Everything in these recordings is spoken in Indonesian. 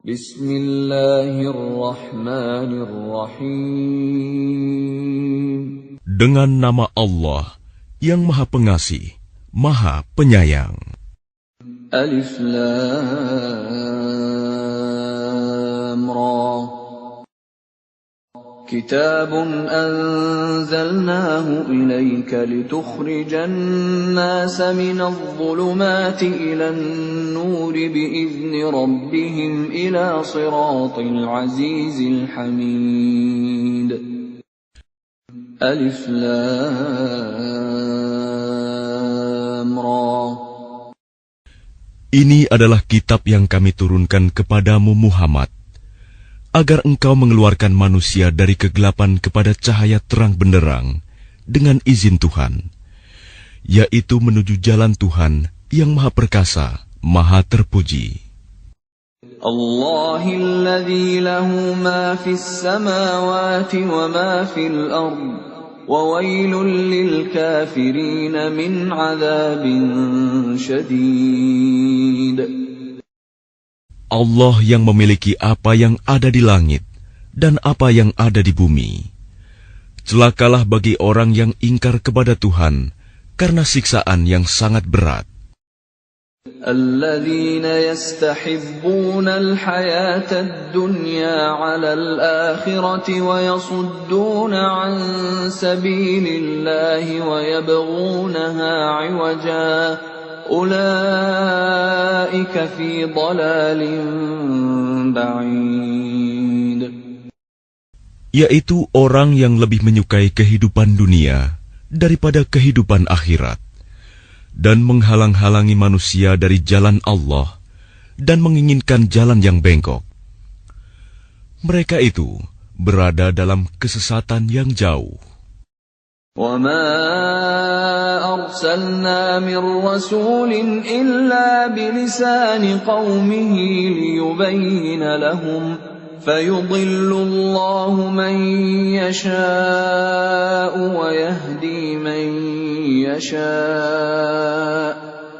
Bismillahirrahmanirrahim. Dengan nama Allah yang Maha Pengasih, Maha Penyayang. Alif Lam Ra. Kitabun anzalnahu ilayka litukhrijan nasa minadh dhulumati ilan nuri bi'izni rabbihim ila siratil azizil hamid. Alif Lam Ra. Ini adalah kitab yang kami turunkan kepadamu Muhammad, agar engkau mengeluarkan manusia dari kegelapan kepada cahaya terang benderang dengan izin Tuhan, yaitu menuju jalan Tuhan yang Maha Perkasa, Maha Terpuji. Allahilladzi lahu ma fis samawati wa ma fil ard, wa wailul lil kafirin min adzabin syadid. Allah yang memiliki apa yang ada di langit dan apa yang ada di bumi. Celakalah bagi orang yang ingkar kepada Tuhan karena siksaan yang sangat berat. Alladzina yastahibbuna al-hayata ad-dunya 'ala al-akhirati wa yasudduna 'an sabilillahi wa yabghunaha 'iwaja. Ulaika fi dhalalin ba'id. Yaitu orang yang lebih menyukai kehidupan dunia daripada kehidupan akhirat, dan menghalang-halangi manusia dari jalan Allah dan menginginkan jalan yang bengkok. Mereka itu berada dalam kesesatan yang jauh. وَمَا أَرْسَلْنَا مِنْ رَسُولٍ إِلَّا بِلِسَانِ قَوْمِهِ لِيُبَيِّنَ لَهُمْ فَيُضِلُّ اللَّهُ مَنْ يَشَاءُ وَيَهْدِي مَنْ يَشَاءُ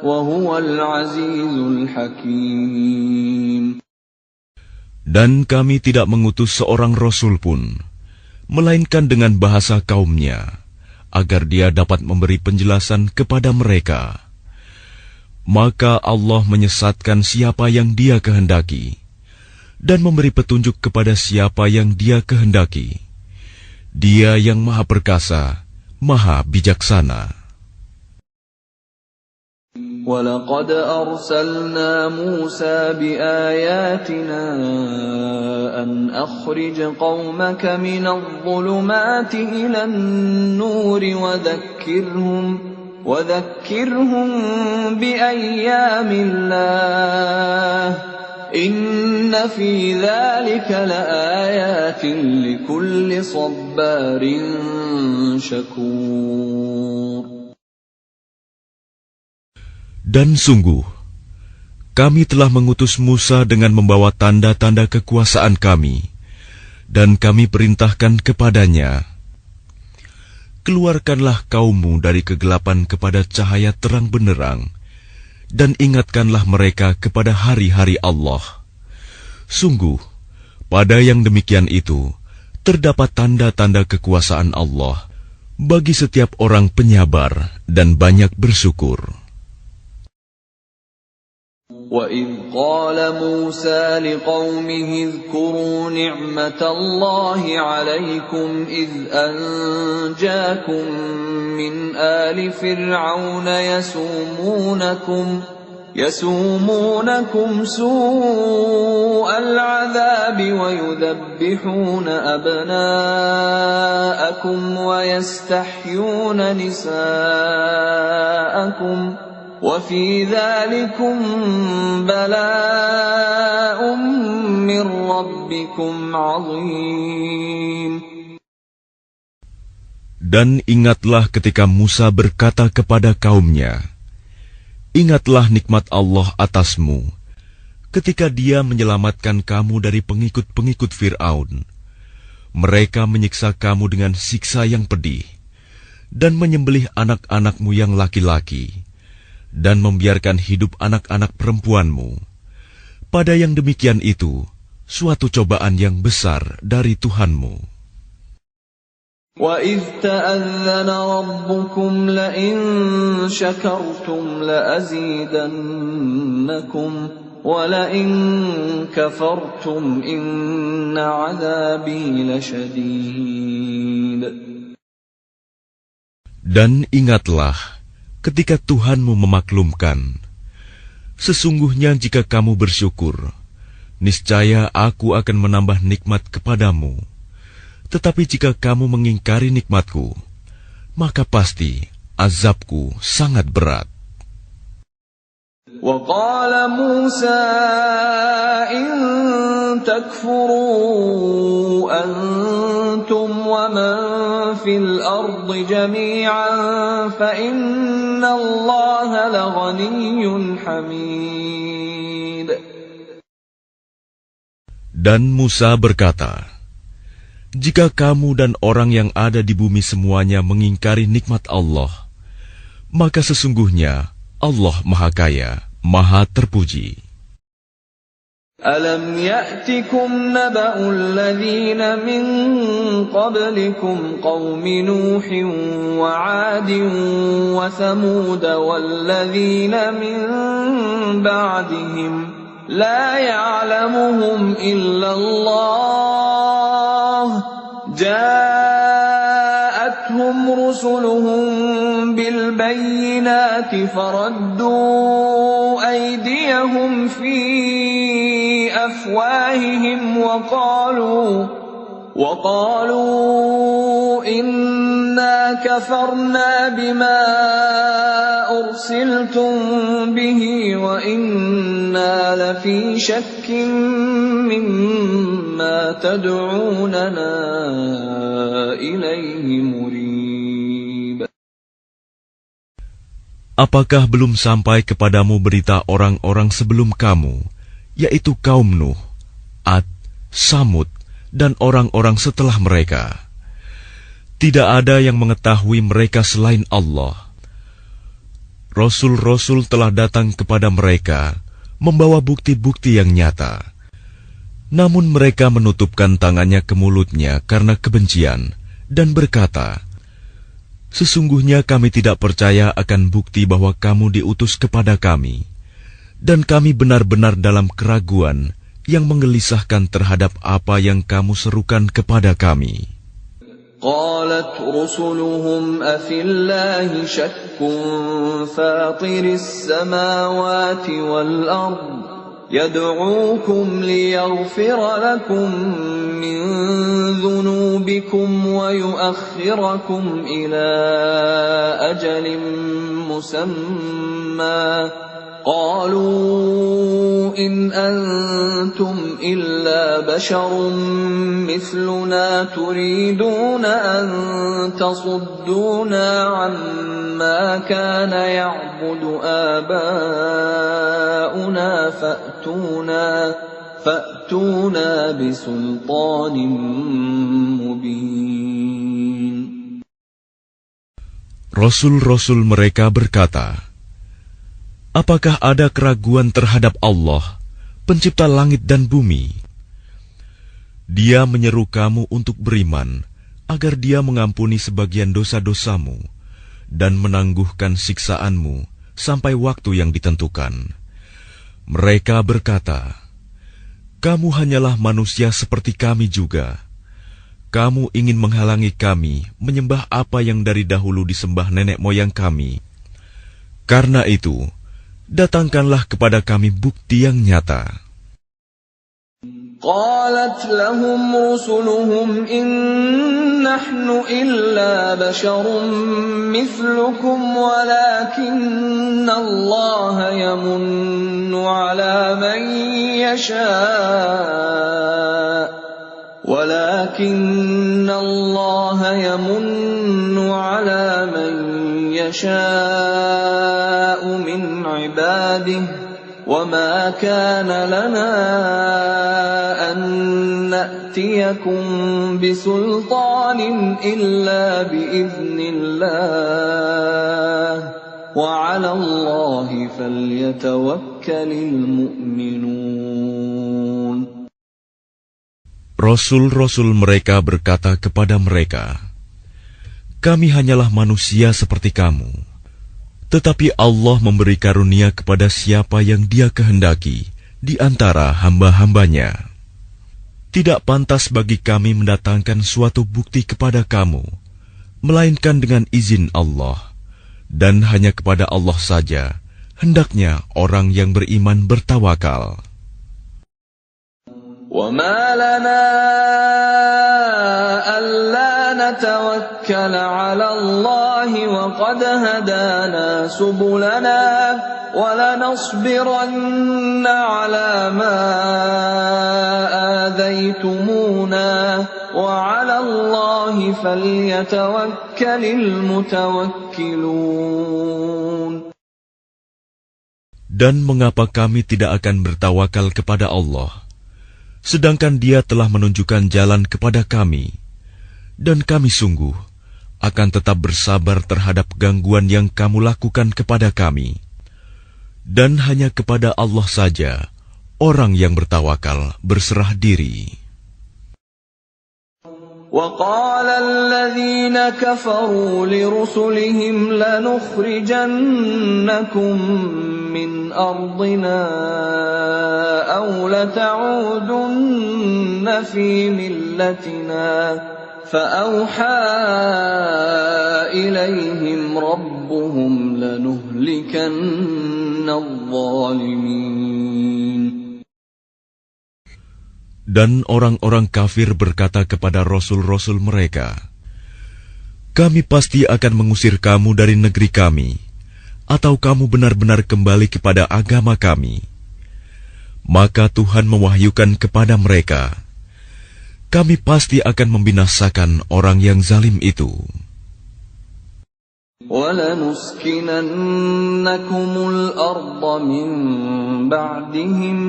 وَهُوَ الْعَزِيزُ الْحَكِيمُ. Dan kami tidak mengutus seorang rasul pun, melainkan dengan bahasa kaumnya, agar dia dapat memberi penjelasan kepada mereka. Maka Allah menyesatkan siapa yang Dia kehendaki, dan memberi petunjuk kepada siapa yang Dia kehendaki. Dia yang Maha Perkasa, Maha Bijaksana. وَلَقَدْ أَرْسَلْنَا مُوسَى بِآيَاتِنَا أَنْ أَخْرِجْ قَوْمَكَ مِنَ الظُّلُمَاتِ إِلَى النُّورِ وَذَكِّرْهُمْ بِأَيَّامِ اللَّهِ إِنَّ فِي ذَلِكَ لَآيَاتٍ لِكُلِّ صَبَّارٍ شَكُورٍ. Dan sungguh, kami telah mengutus Musa dengan membawa tanda-tanda kekuasaan kami, dan kami perintahkan kepadanya, keluarkanlah kaummu dari kegelapan kepada cahaya terang benderang, dan ingatkanlah mereka kepada hari-hari Allah. Sungguh, pada yang demikian itu, terdapat tanda-tanda kekuasaan Allah bagi setiap orang penyabar dan banyak bersyukur. وَإِذْ قَالَ مُوسَى لِقَوْمِهِ اذْكُرُوا نِعْمَةَ اللَّهِ عَلَيْكُمْ إِذْ أَنْجَاكُمْ مِنْ آلِ فِرْعَوْنَ يَسُومُونَكُمْ سُوءَ الْعَذَابِ وَيُذَبِّحُونَ أَبْنَاءَكُمْ وَيَسْتَحْيُونَ نِسَاءَكُمْ وَفِي ذَلِكُمْ بَلَاءٌ مِّن رَّبِّكُمْ عَظِيمٌ. Dan ingatlah ketika Musa berkata kepada kaumnya, ingatlah nikmat Allah atasmu, ketika Dia menyelamatkan kamu dari pengikut-pengikut Fir'aun. Mereka menyiksa kamu dengan siksa yang pedih, dan menyembelih anak-anakmu yang laki-laki, dan membiarkan hidup anak-anak perempuanmu. Pada yang demikian itu, suatu cobaan yang besar dari Tuhanmu. وَإِذْ تَأَذَّنَ رَبُّكُمْ لَئِن شَكَرْتُمْ لَأَزِيدَنَّكُمْ وَلَئِن كَفَرْتُمْ إِنَّ عَذَابِي لَشَدِيدٌ. Dan ingatlah ketika Tuhanmu memaklumkan, sesungguhnya jika kamu bersyukur, niscaya aku akan menambah nikmat kepadamu. Tetapi jika kamu mengingkari nikmatku, maka pasti azabku sangat berat. وَقَالَ مُوسَى إِن تَكْفُرُوا أَنْتُمْ وَمَنْ فِي الْأَرْضِ جَمِيعًا فَإِنَّ اللَّهَ لَغَنِيٌّ حَمِيدٌ. Dan Musa berkata, jika kamu dan orang yang ada di bumi semuanya mengingkari nikmat Allah, maka sesungguhnya Allah Maha Kaya, Maha Terpuji. أَلَمْ يَأْتِكُمْ نَبَأُ الَّذِينَ مِنْ قَبْلِكُمْ قَوْمِ نُوحٍ وَعَادٍ وَثَمُودَ وَالَّذِينَ مِنْ بَعْدِهِمْ لَا يَعْلَمُهُمْ إِلَّا اللَّهُ جَاءَتْهُمْ رُسُلُهُم بِالْبَيِّنَاتِ فَرَدُّوا أَيْدِيَهُمْ فِي أَفْوَاهِهِمْ وَقَالُوا إِنَّا كَفَرْنَا بِمَا أُرْسِلْتُمْ بِهِ وَإِنَّا لَفِي شَكٍّ مِّمَّا تَدْعُونَنَا إِلَيْهِ مُرِيبٍ. Apakah belum sampai kepadamu berita orang-orang sebelum kamu, yaitu kaum Nuh, Ad, Samud, dan orang-orang setelah mereka? Tidak ada yang mengetahui mereka selain Allah. Rasul-rasul telah datang kepada mereka, membawa bukti-bukti yang nyata. Namun mereka menutupkan tangannya ke mulutnya karena kebencian, dan berkata, sesungguhnya kami tidak percaya akan bukti bahwa kamu diutus kepada kami, dan kami benar-benar dalam keraguan yang menggelisahkan terhadap apa yang kamu serukan kepada kami. قالت رسلهم أفي الله شك فاطر السماوات والأرض يدعوكم ليغفر لكم من ذنوبكم ويؤخركم إلى أجل مسمى قالوا إن أنتم إلا بشر مثلنا تريدون أن تصدونا عما كان يعبد آباؤنا فأتونا بسلطان مبين. Rasul-rasul mereka berkata, apakah ada keraguan terhadap Allah, pencipta langit dan bumi? Dia menyeru kamu untuk beriman, agar dia mengampuni sebagian dosa-dosamu, dan menangguhkan siksaanmu sampai waktu yang ditentukan. Mereka berkata, kamu hanyalah manusia seperti kami juga. Kamu ingin menghalangi kami menyembah apa yang dari dahulu disembah nenek moyang kami. Karena itu, datangkanlah kepada kami bukti yang nyata. قالت لهم رسلهم إن نحن إلا بشر مثلكم ولكن الله يمن على من يشاء من عباده وما كان لنا أن نأتيكم بسلطان إلا بإذن الله وعلى الله فليتوكل المؤمنون. Rasul-rasul mereka berkata kepada mereka, "Kami hanyalah manusia seperti kamu. Tetapi Allah memberi karunia kepada siapa yang Dia kehendaki di antara hamba-hambanya. Tidak pantas bagi kami mendatangkan suatu bukti kepada kamu, melainkan dengan izin Allah, dan hanya kepada Allah saja hendaknya orang yang beriman bertawakal." وَمَا لَنَا أَلَّا نَتَوَكَّلَ عَلَى اللَّهِ وَقَدْ هَدَانَا سُبُلَنَا وَلَنَصْبِرَنَّ عَلَى مَا آذَيْتُمُونَا وَعَلَى اللَّهِ فَلْيَتَوَكَّلِ الْمُتَوَكِّلُونَ. Dan mengapa kami tidak akan bertawakal kepada Allah, sedangkan Dia telah menunjukkan jalan kepada kami, dan kami sungguh akan tetap bersabar terhadap gangguan yang kamu lakukan kepada kami. Dan hanya kepada Allah saja orang yang bertawakal berserah diri. وَقَالَ الَّذِينَ كَفَرُوا لِرُسُلِهِمْ لَنُخْرِجَنَّكُمْ مِنْ أَرْضِنَا أَوْ لَتَعُودُنَّ فِي مِلَّتِنَا فَأَوْحَى إِلَيْهِمْ رَبُّهُمْ لَنُهْلِكَنَّ الظَّالِمِينَ. Dan orang-orang kafir berkata kepada rasul-rasul mereka, "Kami pasti akan mengusir kamu dari negeri kami, atau kamu benar-benar kembali kepada agama kami." Maka Tuhan mewahyukan kepada mereka, "Kami pasti akan membinasakan orang yang zalim itu." وَلَنُسْكِنَنَّكُمُ الْأَرْضَ مِنْ بَعْدِهِمْ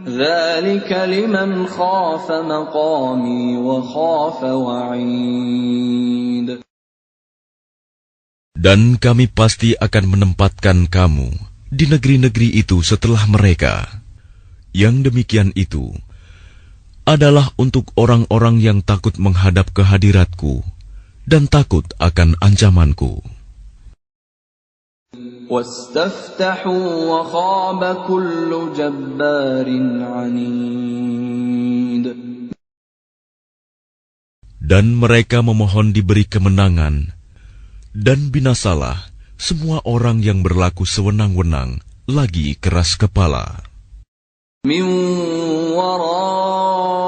ذَلِكَ لِمَنْ خَافَ مَقَامِي وَخَافَ وَعِيدِ. Dan kami pasti akan menempatkan kamu di negeri-negeri itu setelah mereka. Yang demikian itu adalah untuk orang-orang yang takut menghadap kehadiratku dan takut akan ancamanku. وَاسْتَفْتَحُوا وَخَابَ كُلُّ جَبَّارٍ عَنِيدٍ. Dan mereka memohon diberi kemenangan, dan binasalah semua orang yang berlaku sewenang-wenang lagi keras kepala. مِنْ وَرَائِهِ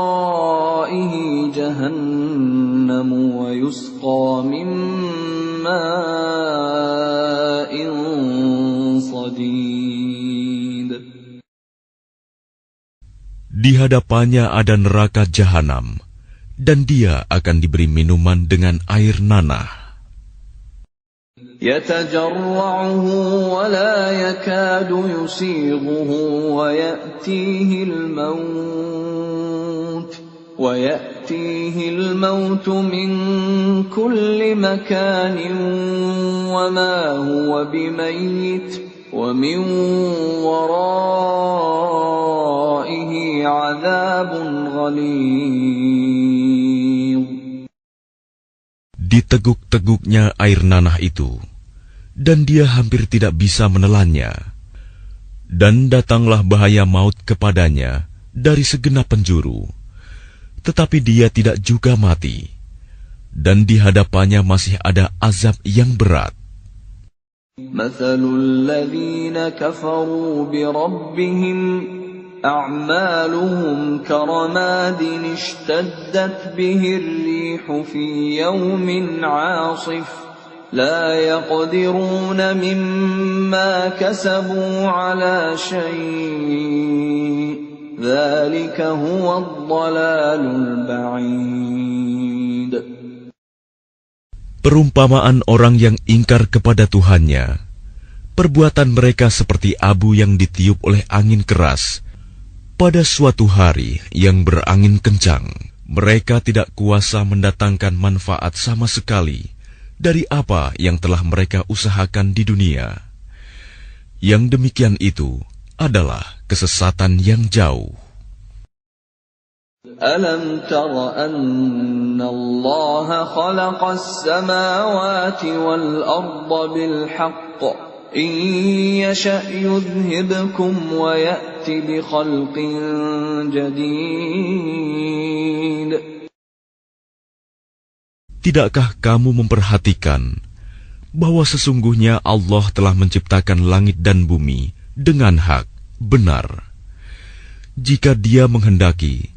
جَهَنَّمُ وَيُسْقَى مِنْ مَاءٍ صَدِيدٍ. Di hadapannya ada neraka jahanam, dan dia akan diberi minuman dengan air nanah. يَتَجَرَّعُهُ وَلَا يَكَادُ يُسِيغُهُ وَيَأْتِيهِ الْمَوْتُ مِنْ كُلِّ مَكَانٍ وَمَا هُوَ بِمَيِّتٍ وَمِنْ وَرَائِهِ عَذَابٌ غَلِيظٌ. Diteguk-teguknya air nanah itu, dan dia hampir tidak bisa menelannya. Dan datanglah bahaya maut kepadanya dari segenap penjuru, tetapi dia tidak juga mati, dan di hadapannya masih ada azab yang berat. مَثَلُ الَّذِينَ كَفَرُوا بِرَبِّهِمْ أَعْمَالُهُمْ كَرَمَادٍ اشْتَدَّتْ بِهِ الرِّيحُ فِي يَوْمٍ عَاصِفٍ لَا يَقْدِرُونَ مِمَّا كَسَبُوا عَلَى شَيْءٍ ذَلِكَ هُوَ الضَّلَالُ الْبَعِيدُ. Perumpamaan orang yang ingkar kepada Tuhannya, perbuatan mereka seperti abu yang ditiup oleh angin keras pada suatu hari yang berangin kencang. Mereka tidak kuasa mendatangkan manfaat sama sekali dari apa yang telah mereka usahakan di dunia. Yang demikian itu adalah kesesatan yang jauh. ألم تر أن الله خلق السماوات والأرض بالحق إن يشأ يذهبكم ويأت بخلق جديد. Tidakkah kamu memperhatikan bahwa sesungguhnya Allah telah menciptakan langit dan bumi dengan hak, benar. Jika Dia menghendaki,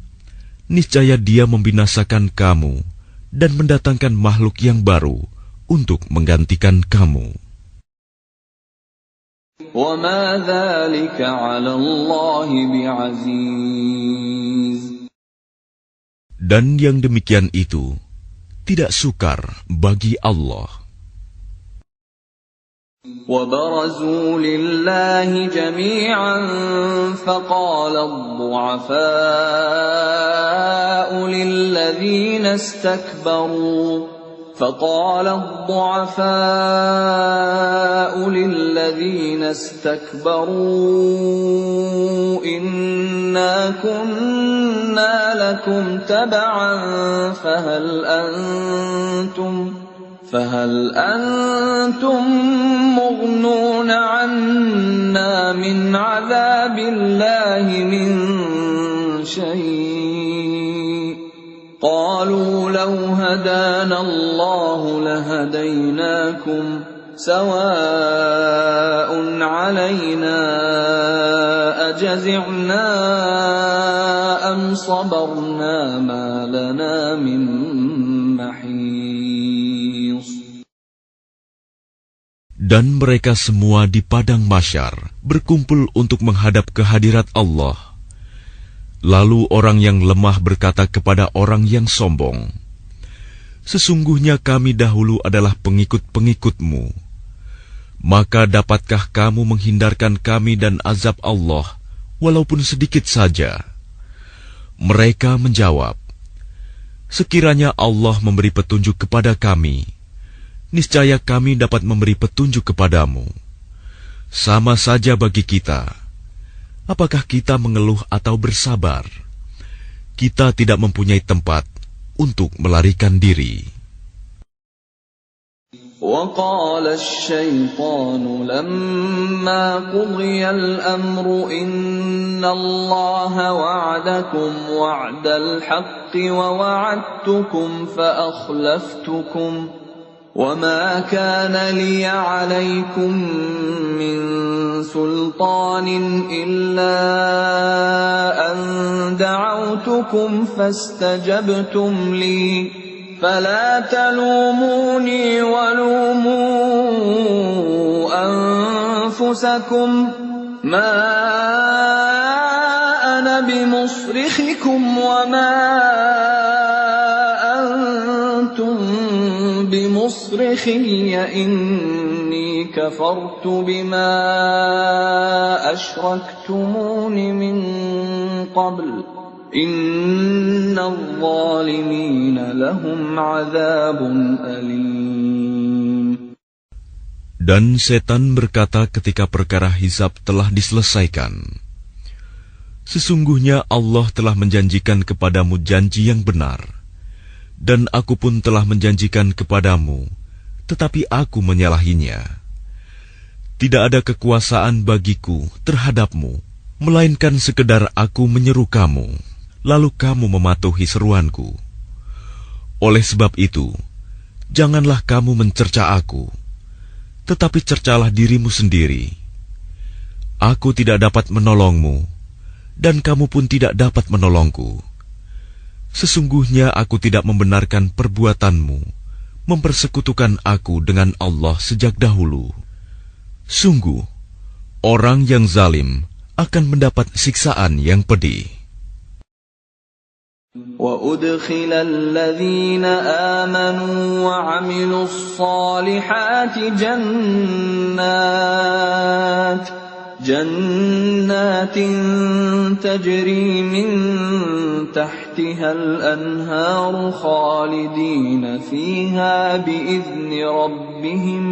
niscaya Dia membinasakan kamu dan mendatangkan makhluk yang baru untuk menggantikan kamu. وَمَا ذَلِكَ عَلَى اللَّهِ بِعَزِيزٍ. Dan yang demikian itu tidak sukar bagi Allah. وَبَرَزُوا لِلَّهِ جَمِيعًا فَقَالَ الضُّعَفَاءُ لِلَّذِينَ اسْتَكْبَرُوا إِنَّا كُنَّا لَكُمْ تَبَعًا فهل أنتم مغنون عنا من عذاب الله من شيء قالوا لو هدانا الله لهديناكم سواء علينا أجزعنا أم صبرنا ما لنا من محيص. Dan mereka semua di padang mahsyar berkumpul untuk menghadap kehadirat Allah. Lalu orang yang lemah berkata kepada orang yang sombong, "Sesungguhnya kami dahulu adalah pengikut-pengikutmu. Maka dapatkah kamu menghindarkan kami dan azab Allah, walaupun sedikit saja?" Mereka menjawab, "Sekiranya Allah memberi petunjuk kepada kami, niscaya kami dapat memberi petunjuk kepadamu. Sama saja bagi kita. Apakah kita mengeluh atau bersabar? Kita tidak mempunyai tempat untuk melarikan diri." وَقَالَ الشَّيْطَانُ لَمَّا قُضِيَ الْأَمْرُ إِنَّ اللَّهَ وَعَدَكُمْ وَعْدَ الْحَقِّ وَوَعَدتُّكُمْ فَأَخْلَفْتُكُمْ وَمَا كَانَ لِيَ عَلَيْكُمْ مِنْ سُلْطَانٍ إِلَّا أَنْ دَعَوْتُكُمْ فَاسْتَجَبْتُمْ لِي فَلَا تَلُومُونِي وَلُومُوا أَنفُسَكُمْ مَا أَنَا بِمُصْرِخِكُمْ وَمَا أَنْتُمْ بِمُصْرِخِيَّ إِنِّي كَفَرْتُ بِمَا أَشْرَكْتُمُونِ مِنْ قَبْلُ إِنَّ الظَّالِمِينَ لَهُمْ عَذَابٌ أَلِيمٌ. Dan setan berkata ketika perkara hisab telah diselesaikan, "Sesungguhnya Allah telah menjanjikan kepadamu janji yang benar, dan aku pun telah menjanjikan kepadamu, tetapi aku menyalahinya. Tidak ada kekuasaan bagiku terhadapmu, melainkan sekedar aku menyeru kamu, lalu kamu mematuhi seruanku. Oleh sebab itu, janganlah kamu mencerca aku, tetapi cercalah dirimu sendiri. Aku tidak dapat menolongmu, dan kamu pun tidak dapat menolongku. Sesungguhnya aku tidak membenarkan perbuatanmu, mempersekutukan aku dengan Allah sejak dahulu. Sungguh, orang yang zalim akan mendapat siksaan yang pedih." وَأُدْخِلَ الَّذِينَ آمَنُوا وَعَمِلُوا الصَّالِحَاتِ جَنَّاتٍ تَجْرِي مِنْ تَحْتِهَا الْأَنْهَارُ خَالِدِينَ فِيهَا بِإِذْنِ رَبِّهِمْ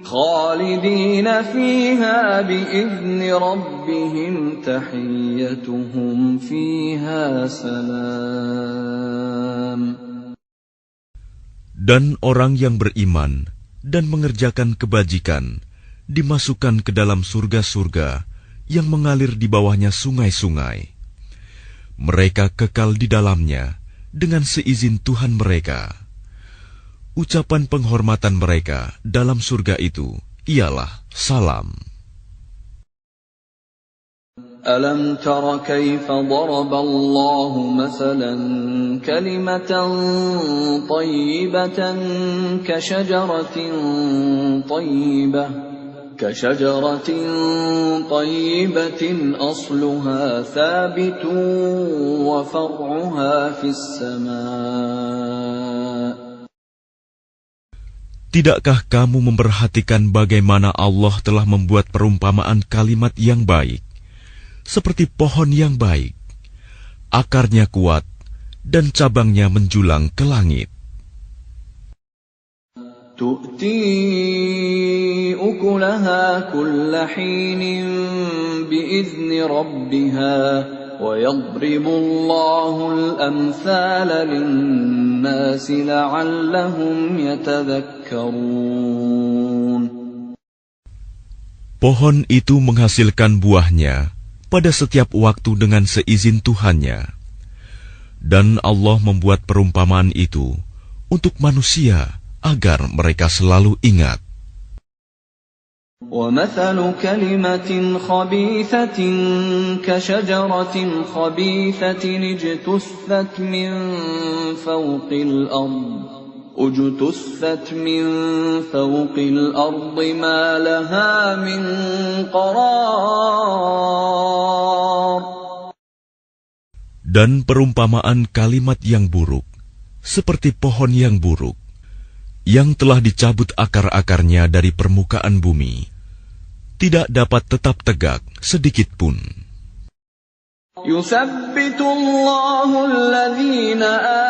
خالدين فيها بإذن ربهم تحيتهم فيها سلام. Dan orang yang beriman dan mengerjakan kebajikan dimasukkan ke dalam surga-surga yang mengalir di bawahnya sungai-sungai. Mereka kekal di dalamnya dengan seizin Tuhan mereka. Ucapan penghormatan mereka dalam surga itu ialah salam. ألم تر كيف ضرب الله مثلا كلمة طيبة كشجرة طيبة أصلها ثابت وفرعها في السماء. Tidakkah kamu memperhatikan bagaimana Allah telah membuat perumpamaan kalimat yang baik, seperti pohon yang baik, akarnya kuat dan cabangnya menjulang ke langit. تؤتي أكلها كل حين بإذن ربها ويضرب الله الأمثال للناس لعلهم يتذكرون. Pohon itu menghasilkan buahnya pada setiap waktu dengan seizin Tuhannya. Dan Allah membuat perumpamaan itu untuk manusia agar mereka selalu ingat. وَمَثَلُ كَلِمَةٍ خَبِيثَةٍ كَشَجَرَةٍ خَبِيثَةٍ اجْتُثَّتْ مِنْ فَوْقِ الْأَرْضِ مَا لَهَا مِنْ قَرَارٍ. Dan perumpamaan kalimat yang buruk, seperti pohon yang buruk, yang telah dicabut akar-akarnya dari permukaan bumi, tidak dapat tetap tegak sedikit pun. يُثَبِّتُ اللَّهُ الَّذِينَ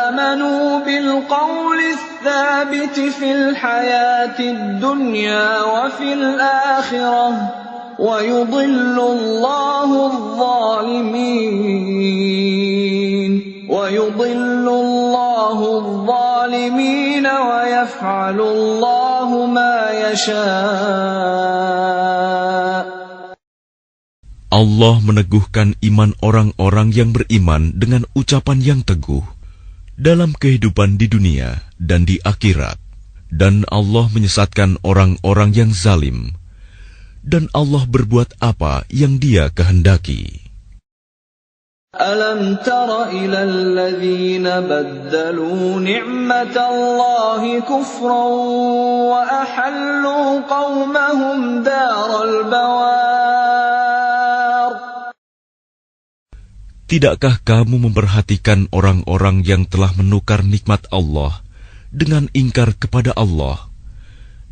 آمَنُوا بِالْقَوْلِ الثَّابِتِ فِي الْحَيَاةِ الدُّنْيَا وَفِي الْآخِرَةِ وَيُضِلُّ اللَّهُ الظَّالِمِينَ وَيَفْعَلُ اللَّهُ مَا يَشَاءُ. Allah meneguhkan iman orang-orang yang beriman dengan ucapan yang teguh dalam kehidupan di dunia dan di akhirat. Dan Allah menyesatkan orang-orang yang zalim. Dan Allah berbuat apa yang Dia kehendaki. أَلَمْ تَرَ إِلَى الَّذِينَ بَدَّلُوا نِعْمَةَ اللَّهِ كُفْرًا وَأَحَلُّوا قَوْمَهُمْ دَارَ الْبَوَارِ. Tidakkah kamu memperhatikan orang-orang yang telah menukar nikmat Allah dengan ingkar kepada Allah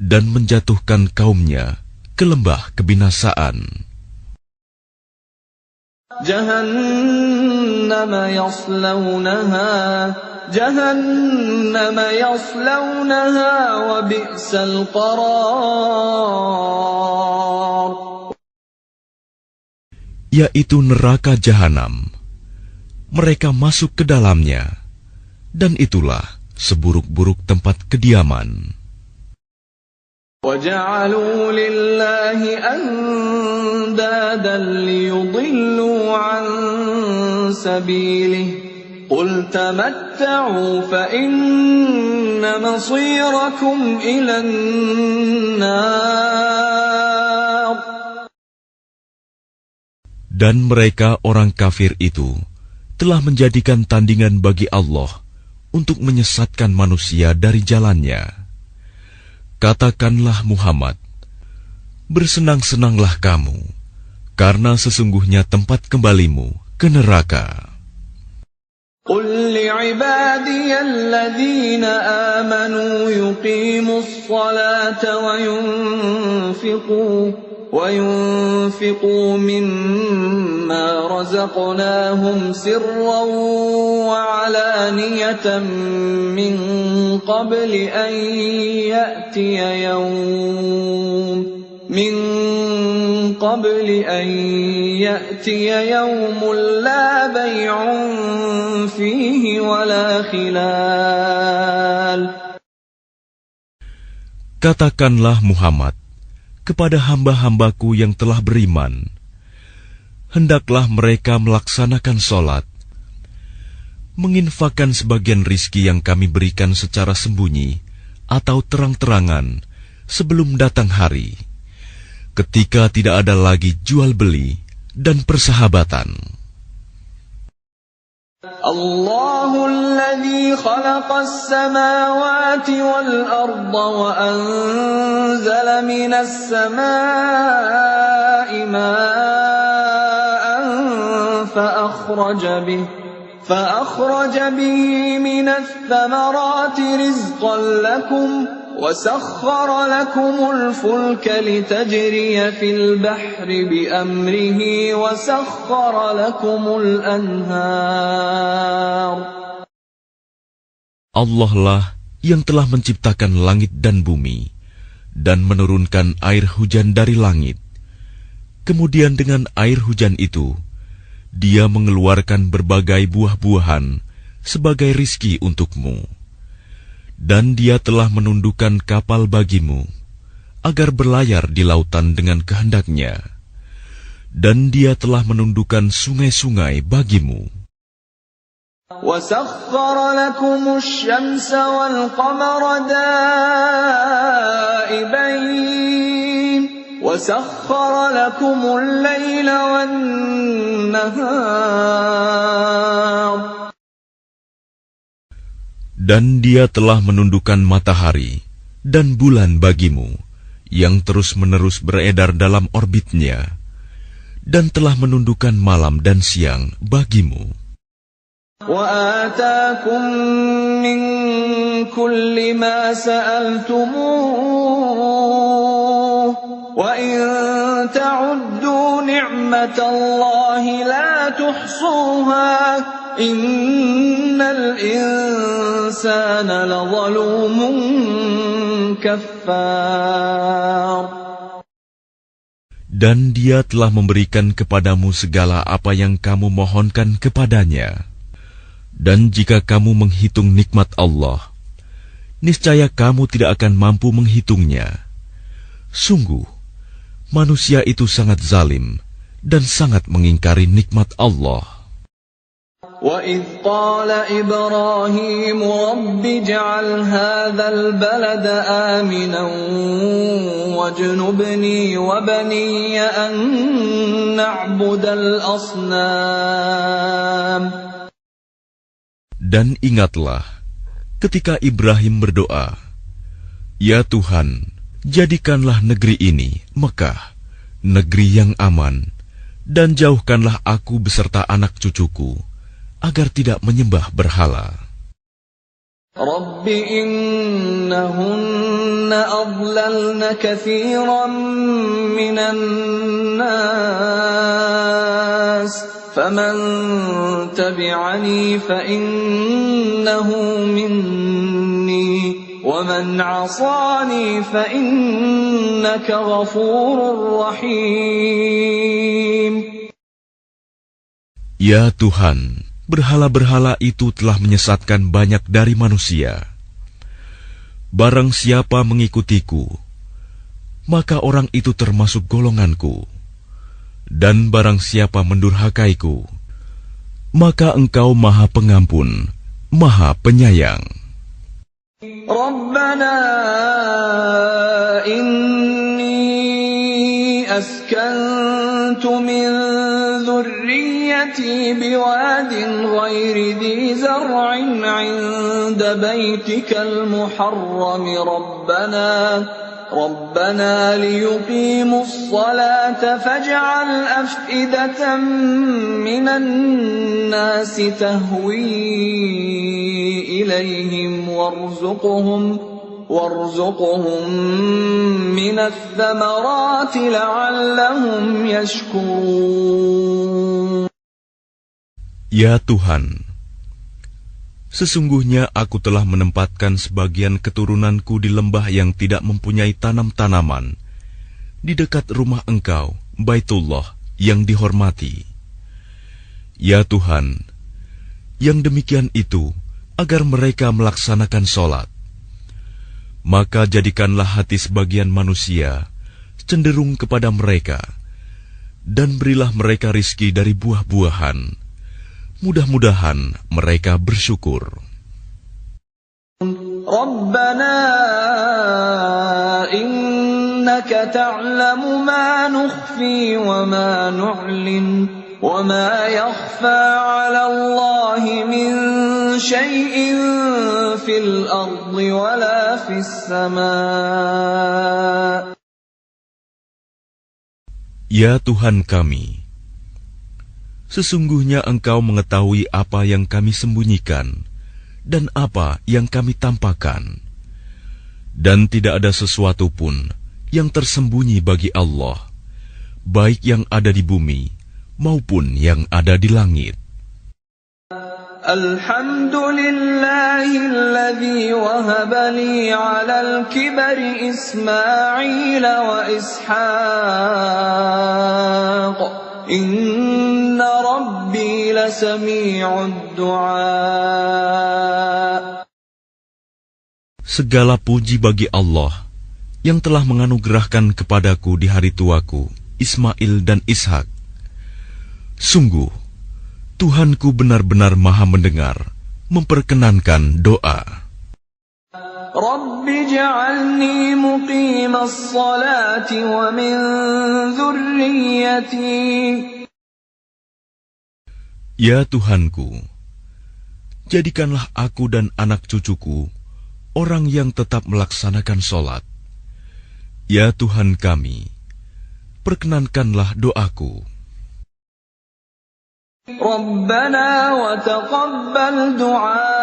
dan menjatuhkan kaumnya ke lembah kebinasaan? جهنم يصلونها وبئس القرار. Yaitu neraka jahanam. Mereka masuk ke dalamnya, dan itulah seburuk-buruk tempat kediaman. وَجَعَلُوا لِلَّهِ أَنْدَادًا لِيُضِلُّوا عَنْ سَبِيلِهِ قُلْ تَمَتَّعُوا فَإِنَّ مَصِيرَكُمْ إِلَى النَّارِ. Dan mereka orang kafir itu telah menjadikan tandingan bagi Allah untuk menyesatkan manusia dari jalannya. Katakanlah Muhammad, bersenang-senanglah kamu, karena sesungguhnya tempat kembalimu ke neraka. قُلْ لِعِبَادِيَ الَّذِينَ آمَنُوا يُقِيمُوا الصَّلَاةَ وَيُنْفِقُوا مِمَّا رَزَقْنَاهُمْ سِرًّا وَعَلَانِيَةً مِّن قَبْلِ أَن يَأْتِيَ يَوْمٌ قبل أن يأتي يوم لا بيع فيه ولا خلال. Katakanlah Muhammad kepada hamba-hambaku yang telah beriman, hendaklah mereka melaksanakan sholat, menginfakkan sebagian rizki yang kami berikan secara sembunyi atau terang-terangan sebelum datang hari, ketika tidak ada lagi jual beli dan persahabatan. Allahu alladhi khalaqas samawati wal arda wa anzala minas samaa'i ma'an فأخرج به من الثمرات رزقا لكم وسخر لكم الفلك لتجري في البحر بأمره وسخر لكم الأنهار. Allah lah yang telah menciptakan langit dan bumi dan menurunkan air hujan dari langit. Kemudian dengan air hujan itu Dia mengeluarkan berbagai buah-buahan sebagai rizki untukmu. Dan Dia telah menundukkan kapal bagimu, agar berlayar di lautan dengan kehendaknya. Dan Dia telah menundukkan sungai-sungai bagimu. وَسَخَّرَ لَكُمُ الشَّمْسَ وَالْقَمَرَ دَائِبَيْنِ وَسَخَّرَ لَكُمُ اللَّيْلَ وَالنَّهَارَ. Dan Dia telah menundukkan matahari dan bulan bagimu, yang terus-menerus beredar dalam orbitnya, dan telah menundukkan malam dan siang bagimu. وَآتَاكُم مِّن كُلِّ مَا سَأَلْتُمُوهُ وَإِن تَعُدُّوا نِعْمَةَ اللَّهِ لَا تُحْصُوهَا إِنَّ الْإِنسَانَ لَظَلُومٌ كَفَّارٌ. Dan Dia telah memberikan kepadamu segala apa yang kamu mohonkan kepadanya. Dan jika kamu menghitung nikmat Allah, niscaya kamu tidak akan mampu menghitungnya. Sungguh, manusia itu sangat zalim dan sangat mengingkari nikmat Allah. وَإِذْ قَالَ إِبْرَاهِيمُ رَبِّ اجْعَلْ هَذَا الْبَلَدَ آمِنًا وَاجْنُبْنِي وَبَنِيَّ أَن نَّعْبُدَ الْأَصْنَامَ. Dan ingatlah ketika Ibrahim berdoa, "Ya Tuhan, jadikanlah negeri ini, Mekah, negeri yang aman, dan jauhkanlah aku beserta anak cucuku, agar tidak menyembah berhala." Rabbi innahunna adlalna kathiran minan nas, faman tabi'ani fa innahu minni, wa man 'asani fa innaka ghafurur rahim. Ya Tuhan, berhala-berhala itu telah menyesatkan banyak dari manusia. Barang siapa mengikutiku, maka orang itu termasuk golonganku. Dan barang siapa mendurhakaiku, maka Engkau Maha Pengampun, Maha Penyayang. Rabbana inni askantu min dhurriyyati biwadin ghairi dhi zar'in 'inda baytikal muharram ربنا ليقيموا الصلاة فاجعل أفئدة من الناس تهوي إليهم وارزقهم من الثمرات لعلهم يشكرون. Ya Tuhan, sesungguhnya aku telah menempatkan sebagian keturunanku di lembah yang tidak mempunyai tanam-tanaman, di dekat rumah Engkau Baitullah yang dihormati. Ya Tuhan, yang demikian itu agar mereka melaksanakan sholat. Maka jadikanlah hati sebagian manusia cenderung kepada mereka, dan berilah mereka rizki dari buah-buahan. Mudah-mudahan mereka bersyukur. Rabbana innaka ta'lamu ma nukhfi wa ma nu'lin wa ma yakhfa 'ala Allahi min shay'in fil ardi wa la fis sama'. Ya Tuhan kami, sesungguhnya Engkau mengetahui apa yang kami sembunyikan dan apa yang kami tampakkan, dan tidak ada sesuatu pun yang tersembunyi bagi Allah, baik yang ada di bumi maupun yang ada di langit. Alhamdulillahilladzi wahaba li 'alal kibari Ismail wa Ishaq. Inna Rabbi lasami'ud du'a. Segala puji bagi Allah yang telah menganugerahkan kepadaku di hari tuaku Ismail dan Ishak. Sungguh, Tuhanku benar-benar maha mendengar, memperkenankan doa. Rabbi ja'alni muqimas salati wa min dzurriyyati. Ya Tuhanku, jadikanlah aku dan anak cucuku orang yang tetap melaksanakan sholat. Ya Tuhan kami, perkenankanlah doaku. Rabbana wa taqabbal du'a.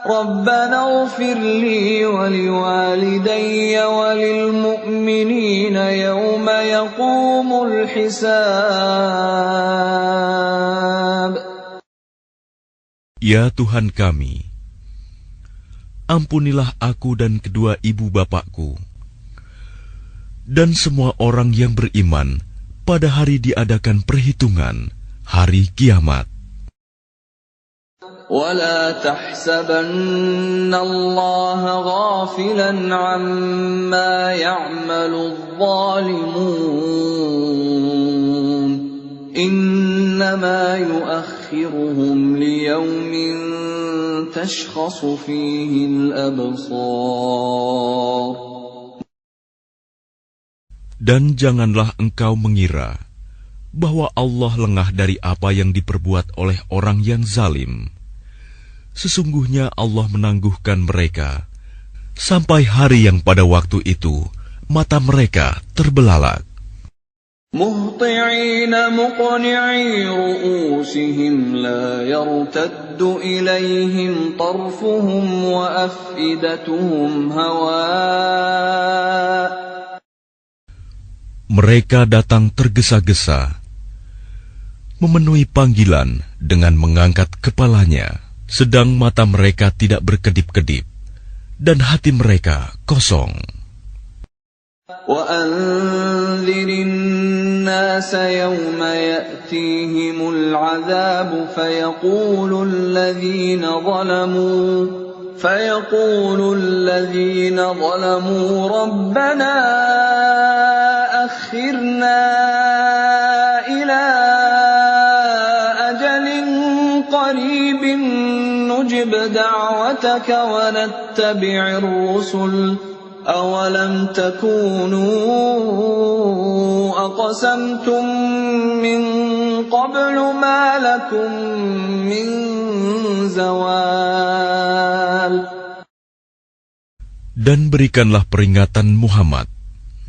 Rabbana ighfir li wa liwalidayya wa lil mu'minina yawma yaqumul hisab. Ya Tuhan kami, ampunilah aku dan kedua ibu bapakku, dan semua orang yang beriman pada hari diadakan perhitungan, hari kiamat. وَلَا تَحْسَبَنَّ اللَّهَ غَافِلًا عَمَّا يَعْمَلُ الظَّالِمُونَ إِنَّمَا يُؤَخِّرُهُمْ لِيَوْمٍ تَشْخَصُ فِيهِ الْأَبْصَارُ. Dan janganlah engkau mengira bahwa Allah lengah dari apa yang diperbuat oleh orang yang zalim. Sesungguhnya Allah menangguhkan mereka sampai hari yang pada waktu itu mata mereka terbelalak. Muhti'ina muqni'i ru'usihim la yartaddu ilayhim tarfuhum wa af'idatuhum hawa'. Mereka datang tergesa-gesa, memenuhi panggilan dengan mengangkat kepalanya, sedang mata mereka tidak berkedip-kedip, dan hati mereka kosong. وَأَنذِرِ النَّاسَ يَوْمَ يَأْتِيهِمُ الْعَذَابُ فَيَقُولُ الَّذِينَ ظَلَمُوا رَبَّنَا أَخِّرْنَا إِلَى أَجَلٍ قَرِيبٍ نُّجِبْ دَعْوَتَكَ وَنَتَّبِعِ الرُّسُلَ أَوَلَمْ تَكُونُوا أَقْسَمْتُم مِّن قَبْلُ مَا لَكُم مِّن زَوَالٍ. Dan berikanlah peringatan Muhammad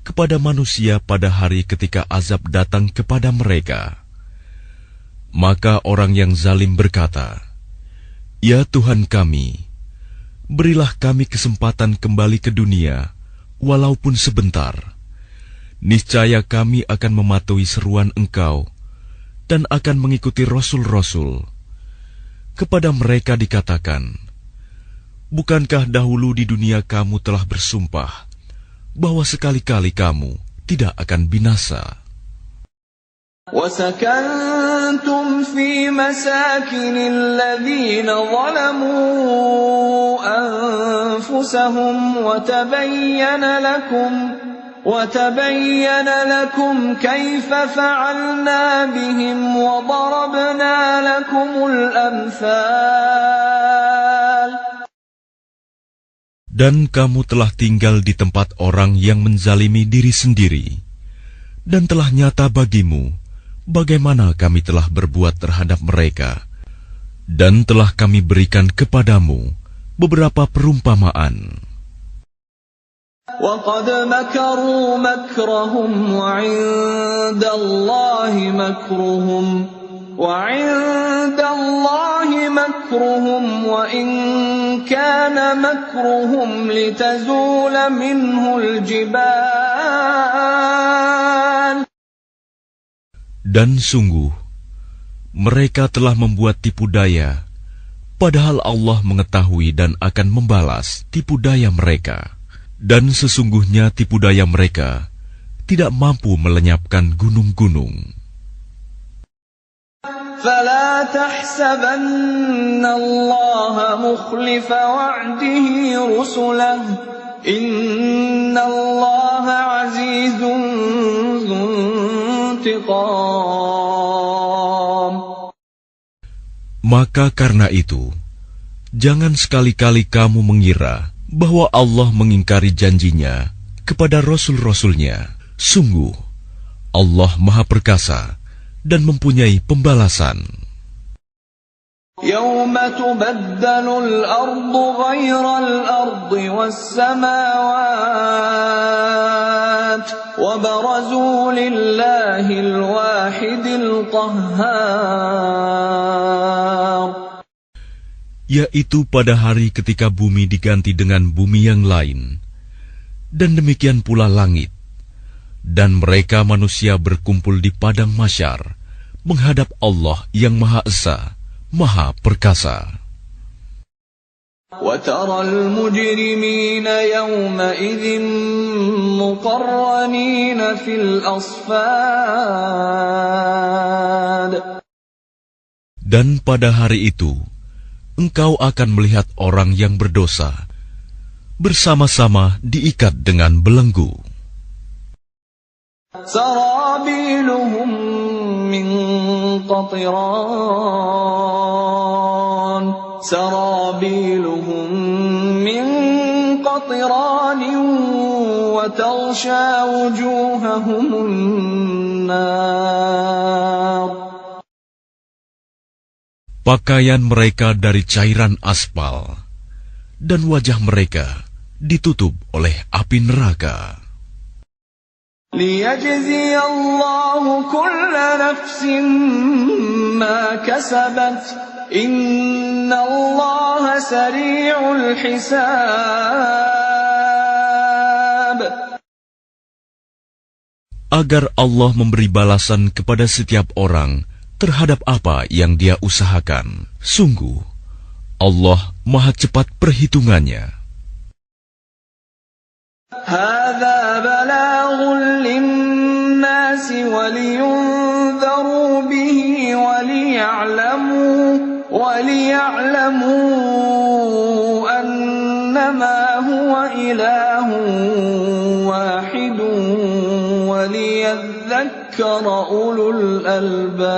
kepada manusia pada hari ketika azab datang kepada mereka. Maka orang yang zalim berkata, "Ya Tuhan kami, berilah kami kesempatan kembali ke dunia, walaupun sebentar. Niscaya kami akan mematuhi seruan Engkau dan akan mengikuti Rasul-Rasul." Kepada mereka dikatakan, "Bukankah dahulu di dunia kamu telah bersumpah bahwa sekali-kali kamu tidak akan binasa. وَسَكَنْتُمْ فِي مَسَاكِنِ الَّذِينَ ظَلَمُوا أَنفُسَهُمْ وَتَبَيَّنَ لَكُمْ كَيْفَ فَعَلْنَا بِهِمْ وَضَرَبْنَا لَكُمُ الْأَمْثَالَ. Dan kamu telah tinggal di tempat orang yang menzalimi diri sendiri, dan telah nyata bagimu bagaimana kami telah berbuat terhadap mereka, dan telah kami berikan kepadamu beberapa perumpamaan. وَقَدْ مَكَرُوا مَكْرَهُمْ وَعِندَ اللَّهِ مَكْرُهُمْ وَإِنْ كَانَ مَكْرُهُمْ لِتَزُولَ مِنْهُ الْجِبَالُ. Dan sungguh, mereka telah membuat tipu daya, padahal Allah mengetahui dan akan membalas tipu daya mereka. Dan sesungguhnya tipu daya mereka tidak mampu melenyapkan gunung-gunung. فَلَا تَحْسَبَنَّ اللَّهَ مُخْلِفَ وَعْدِهِ رُسُلَهُ إِنَّ اللَّهَ عَزِيزٌ ذُو انتِقَامٍ. Maka karena itu, jangan sekali-kali kamu mengira bahwa Allah mengingkari janjinya kepada Rasul-Rasulnya. Sungguh, Allah Maha Perkasa dan mempunyai pembalasan. يَوْمَ تُبَدَّلُ الْأَرْضُ غَيْرَ الْأَرْضِ وَالسَّمَاوَاتُ وَبَرَزُوا لِلَّهِ الْوَاحِدِ الْقَهَّارِ. Yaitu pada hari ketika bumi diganti dengan bumi yang lain, dan demikian pula langit, dan mereka manusia berkumpul di padang mahsyar menghadap Allah yang Maha Esa, Maha Perkasa. وَتَرَى الْمُجْرِمِينَ يَوْمَئِذٍ مُقَرَّنِينَ فِي الْأَصْفَادِ. Dan pada hari itu, engkau akan melihat orang yang berdosa bersama-sama diikat dengan belenggu. سَرَابِيلُهُم مِّن قَطِرَانٍ وَتَغْشَىٰ وُجُوهَهُمُ النَّارُ. Pakaian mereka dari cairan aspal, dan wajah mereka ditutup oleh api neraka. لِيَجْزِيَ اللَّهُ كُلَّ نَفْسٍ مَا كَسَبَتْ إِنَّ اللَّهَ سَرِيعُ الْحِسَابِ. Agar Allah memberi balasan kepada setiap orang terhadap apa yang dia usahakan. Sungguh, Allah Maha cepat perhitungannya. هَذَا بَلَاغٌ لِلنَّاسِ وَلِيُنذَرُوا بِهِ وَلِيَعْلَمُوا أَنَّمَا هُوَ إِلَٰهٌ وَاحِدٌ وَلِيَذَّكَّرَ أُولُو الْأَلْبَابِ.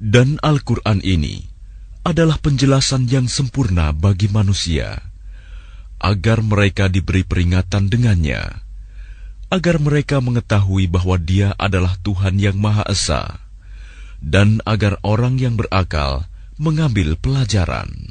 Dan Al-Quran ini adalah penjelasan yang sempurna bagi manusia, agar mereka diberi peringatan dengannya, agar mereka mengetahui bahwa Dia adalah Tuhan yang Maha Esa, dan agar orang yang berakal mengambil pelajaran.